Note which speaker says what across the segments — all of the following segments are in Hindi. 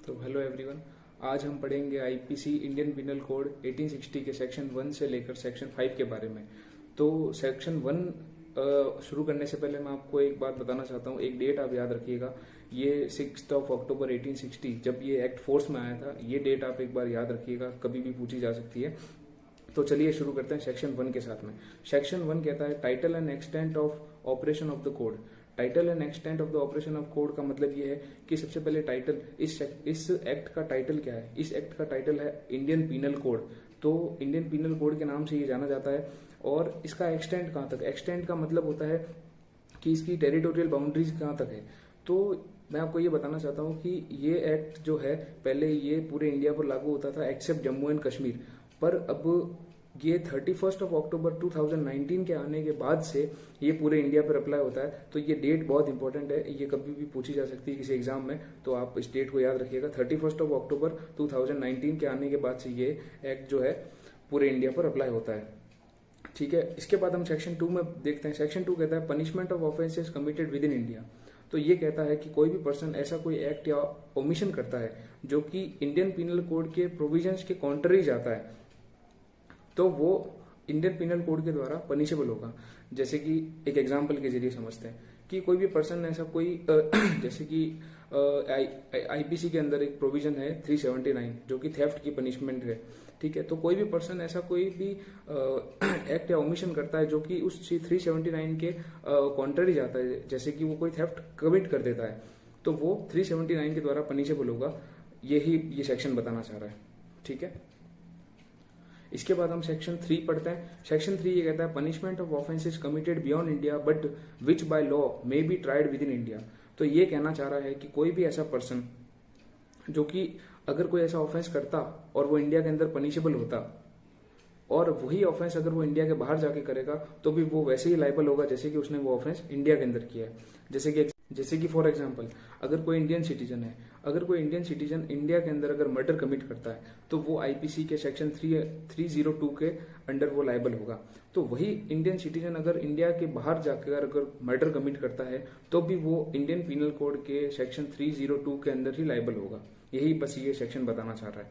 Speaker 1: तो हेलो एवरीवन, आज हम पढ़ेंगे आईपीसी इंडियन पिनल कोड 1860 के सेक्शन 1 से लेकर सेक्शन 5 के बारे में। तो सेक्शन 1 शुरू करने से पहले मैं आपको एक बात बताना चाहता हूँ। एक डेट आप याद रखिएगा, ये 6 अक्टूबर 1860 जब ये एक्ट फोर्स में आया था। ये डेट आप एक बार याद रखिएगा, कभी भी पूछी जा सकती है। तो चलिए शुरू करते हैं सेक्शन 1 के साथ में। सेक्शन 1 कहता है title and extent of operation of the code. Title and extent of the operation of code का मतलब ये है कि सबसे पहले टाइटल, इस एक्ट का टाइटल क्या है। इस एक्ट का टाइटल है इंडियन पीनल कोड। तो इंडियन पीनल कोड के नाम से ये जाना जाता है। और इसका एक्सटेंट कहाँ तक, एक्सटेंट का मतलब होता है कि इसकी टेरिटोरियल बाउंड्रीज कहाँ तक है। तो मैं आपको ये बताना चाहता हूँ कि ये एक्ट जो है पहले ये पूरे इंडिया पर लागू होता था एक्सेप्ट जम्मू एंड कश्मीर, पर अब ये 31 अक्टूबर 2019 के आने के बाद से ये पूरे इंडिया पर अप्लाई होता है। तो ये डेट बहुत इंपॉर्टेंट है, ये कभी भी पूछी जा सकती है किसी एग्जाम में, तो आप इस डेट को याद रखिएगा। 31 अक्टूबर 2019 के आने के बाद से ये एक्ट जो है पूरे इंडिया पर अप्लाई होता है। ठीक है, इसके बाद हम सेक्शन 2 में देखते हैं। सेक्शन 2 कहता है punishment of offences committed with in India. तो ये कहता है कि कोई भी पर्सन ऐसा कोई एक्ट या ओमिशन करता है जो कि इंडियन पिनल कोड के प्रोविजंस के कॉन्ट्ररी जाता है, तो वो इंडियन पिनल कोड के द्वारा पनिशेबल होगा। जैसे कि एक एग्जांपल के जरिए समझते हैं कि कोई भी पर्सन ऐसा कोई जैसे कि आईपीसी के अंदर एक प्रोविजन है 379 जो कि थेफ्ट की पनिशमेंट है। ठीक है, तो कोई भी पर्सन ऐसा कोई भी एक्ट या ओमिशन करता है जो कि उस 379 के कॉन्ट्ररी जाता है, जैसे कि वो कोई थेफ्ट कमिट कर देता है, तो वो 379 के द्वारा पनिशेबल होगा। यही ये सेक्शन बताना चाह रहा है। ठीक है, इसके बाद हम सेक्शन 3 पढ़ते हैं। सेक्शन 3 ये कहता है punishment of offences committed beyond India but which by law may be tried with in India. तो ये कहना चाह रहा है कि कोई भी ऐसा पर्सन जो कि अगर कोई ऐसा ऑफेंस करता और वो इंडिया के अंदर पनिशेबल होता, और वही ऑफेंस अगर वो इंडिया के बाहर जाके करेगा तो भी वो वैसे ही लाइबल होगा जैसे कि उसने वो ऑफेंस इंडिया के अंदर किया है। जैसे कि फॉर एग्जांपल अगर कोई इंडियन सिटीजन है, अगर कोई इंडियन सिटीजन इंडिया के अंदर अगर मर्डर कमिट करता है तो वो आईपीसी के सेक्शन 302 के अंडर वो लाइबल होगा। तो वही इंडियन सिटीजन अगर इंडिया के बाहर जाकर अगर मर्डर कमिट करता है तो भी वो इंडियन पिनल कोड के सेक्शन 302 के अंदर ही लाइबल होगा। यही बस ये सेक्शन बताना चाह रहा है।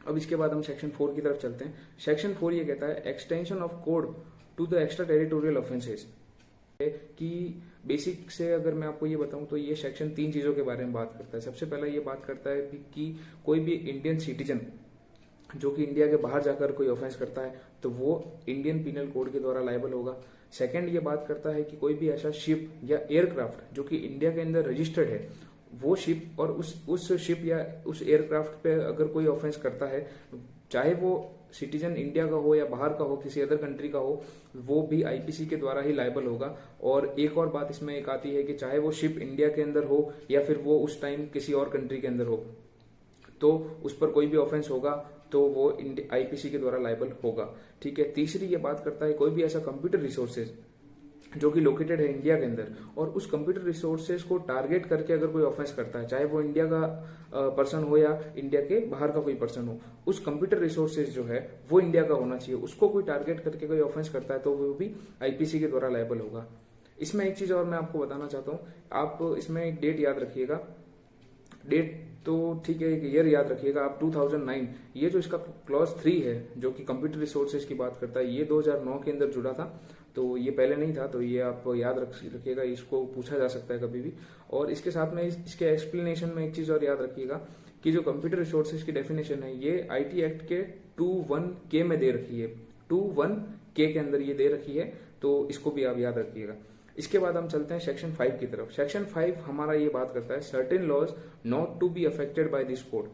Speaker 1: अब इसके बाद हम सेक्शन 4 की तरफ चलते हैं। सेक्शन 4 ये कहता है extension of code to the extra territorial offences. कि बेसिक से अगर मैं आपको ये बताऊं तो ये सेक्शन 3 चीजों के बारे में बात करता है। सबसे पहला ये बात करता है कि कोई भी इंडियन सिटीजन जो कि इंडिया के बाहर जाकर कोई ऑफेंस करता है तो वो इंडियन पिनल कोड के द्वारा लायबल होगा। सेकंड ये बात करता है कि कोई भी ऐसा शिप या एयरक्राफ्ट जो कि इंडिया के अंदर रजिस्टर्ड है, वो शिप और उस शिप या उस एयरक्राफ्ट पे अगर कोई ऑफेंस करता है, चाहे वो सिटीजन इंडिया का हो या बाहर का हो, किसी अदर कंट्री का हो, वो भी आईपीसी के द्वारा ही लायबल होगा। और एक और बात इसमें एक आती है कि चाहे वो शिप इंडिया के अंदर हो या फिर वो उस टाइम किसी और कंट्री के अंदर हो, तो उस पर कोई भी ऑफेंस होगा तो वो आईपीसी के द्वारा लायबल होगा। ठीक है, तीसरी ये बात करता है कोई भी ऐसा कंप्यूटर रिसोर्सेज जो कि लोकेटेड है इंडिया के अंदर और उस कंप्यूटर रिसोर्सेज को टारगेट करके अगर कोई ऑफेंस करता है, चाहे वो इंडिया का पर्सन हो या इंडिया के बाहर का कोई पर्सन हो, उस कंप्यूटर रिसोर्सेज जो है वो इंडिया का होना चाहिए, उसको कोई टारगेट करके कोई ऑफेंस करता है तो वो भी आईपीसी के द्वारा लायबल होगा। इसमें एक चीज और मैं आपको बताना चाहता हूँ, आप इसमें एक डेट याद रखिएगा। डेट तो ठीक है, एक ईयर याद रखिएगा आप 2009। ये जो इसका क्लॉज 3 है जो कि कंप्यूटर रिसोर्सेज की बात करता है, ये 2009 के अंदर जुड़ा था, तो ये पहले नहीं था। तो ये आप याद रखिएगा, इसको पूछा जा सकता है कभी भी। और इसके साथ में इसके एक्सप्लेनेशन में एक चीज और याद रखिएगा कि जो कंप्यूटर रिसोर्सेज की डेफिनेशन है ये आईटी एक्ट के 21K में दे रखी है। 21K के अंदर ये दे रखी है, तो इसको भी आप याद रखिएगा। इसके बाद हम चलते हैं सेक्शन 5 की तरफ। सेक्शन 5 हमारा ये बात करता है certain laws not to be affected by this code.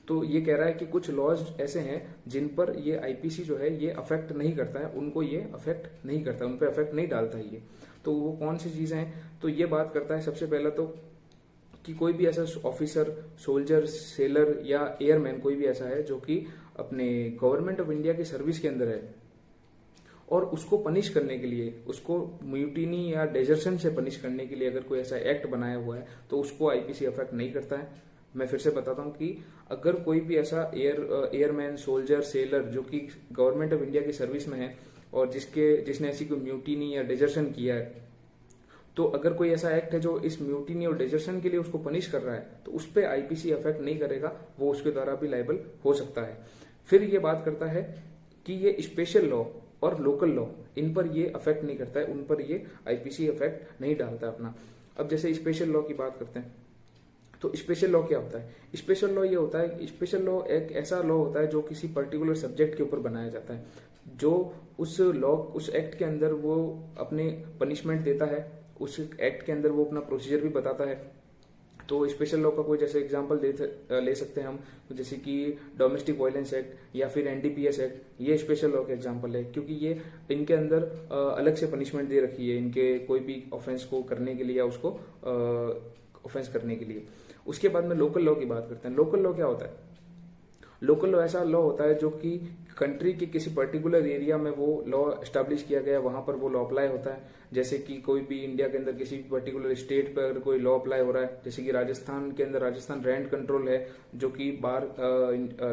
Speaker 1: तो ये कह रहा है कि कुछ लॉज ऐसे हैं जिन पर ये आईपीसी जो है ये अफेक्ट नहीं करता है, उनको ये अफेक्ट नहीं करता, उन पर अफेक्ट नहीं डालता है ये। तो वो कौन सी चीजें हैं, तो ये बात करता है सबसे पहला तो कि कोई भी ऐसा ऑफिसर, सोल्जर, सेलर या एयरमैन कोई भी ऐसा है जो कि अपने गवर्नमेंट ऑफ इंडिया की सर्विस के अंदर है और उसको पनिश करने के लिए, उसको म्यूटिनी या डेजर्शन से पनिश करने के लिए अगर कोई ऐसा एक्ट बनाया हुआ है तो उसको आईपीसी अफेक्ट नहीं करता है। मैं फिर से बताता हूं कि अगर कोई भी ऐसा एयरमैन, सोल्जर, सेलर जो कि गवर्नमेंट ऑफ इंडिया की सर्विस में है और जिसने ऐसी कोई म्यूटिनी या डेजर्शन किया है, तो अगर कोई ऐसा एक्ट है जो इस म्यूटिनी और डिजर्शन के लिए उसको पनिश कर रहा है तो उस पर आईपीसी अफेक्ट नहीं करेगा, वो उसके द्वारा भी लाइबल हो सकता है। फिर ये बात करता है कि ये स्पेशल लॉ और लोकल लॉ, इन पर ये अफेक्ट नहीं करता है, उन पर ये आईपीसी अफेक्ट नहीं डालता है अपना। अब जैसे स्पेशल लॉ की बात करते हैं, तो स्पेशल लॉ क्या होता है? स्पेशल लॉ ये होता है, स्पेशल लॉ एक ऐसा लॉ होता है जो किसी पर्टिकुलर सब्जेक्ट के ऊपर बनाया जाता है, जो उस लॉ उस एक्ट के अंदर वो अपने पनिशमेंट देता है, उस एक्ट के अंदर वो अपना प्रोसीजर भी बताता है। तो स्पेशल लॉ का कोई जैसे एग्जांपल ले सकते हैं हम, जैसे कि डोमेस्टिक वायलेंस एक्ट या फिर एनडीपीएस एक्ट, ये स्पेशल लॉ के एग्जांपल है, क्योंकि ये इनके अंदर अलग से पनिशमेंट दे रखी है इनके कोई भी ऑफेंस को करने के लिए या उसको ऑफेंस करने के लिए। उसके बाद में लोकल लॉ की बात करते हैं। लोकल लॉ क्या होता है? लोकल लॉ ऐसा लॉ होता है जो कि कंट्री के किसी पर्टिकुलर एरिया में वो लॉ एस्टेब्लिश किया गया है, वहां पर वो लॉ अप्लाई होता है। जैसे कि कोई भी इंडिया के अंदर किसी पर्टिकुलर स्टेट पर अगर कोई लॉ अप्लाई हो रहा है, जैसे कि राजस्थान के अंदर राजस्थान रेंट कंट्रोल है, जो कि बाहर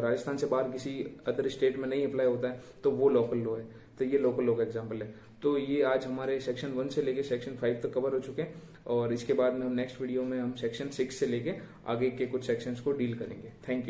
Speaker 1: राजस्थान से बाहर किसी अदर स्टेट में नहीं अप्लाई होता है, तो वो लोकल लॉ है। तो ये लोकल लॉ का एग्जाम्पल है। तो ये आज हमारे सेक्शन 1 से लेके सेक्शन 5 तक कवर हो चुके हैं, और इसके बाद में हम नेक्स्ट वीडियो में हम सेक्शन 6 से लेके आगे के कुछ सेक्शंस को डील करेंगे। Thank you.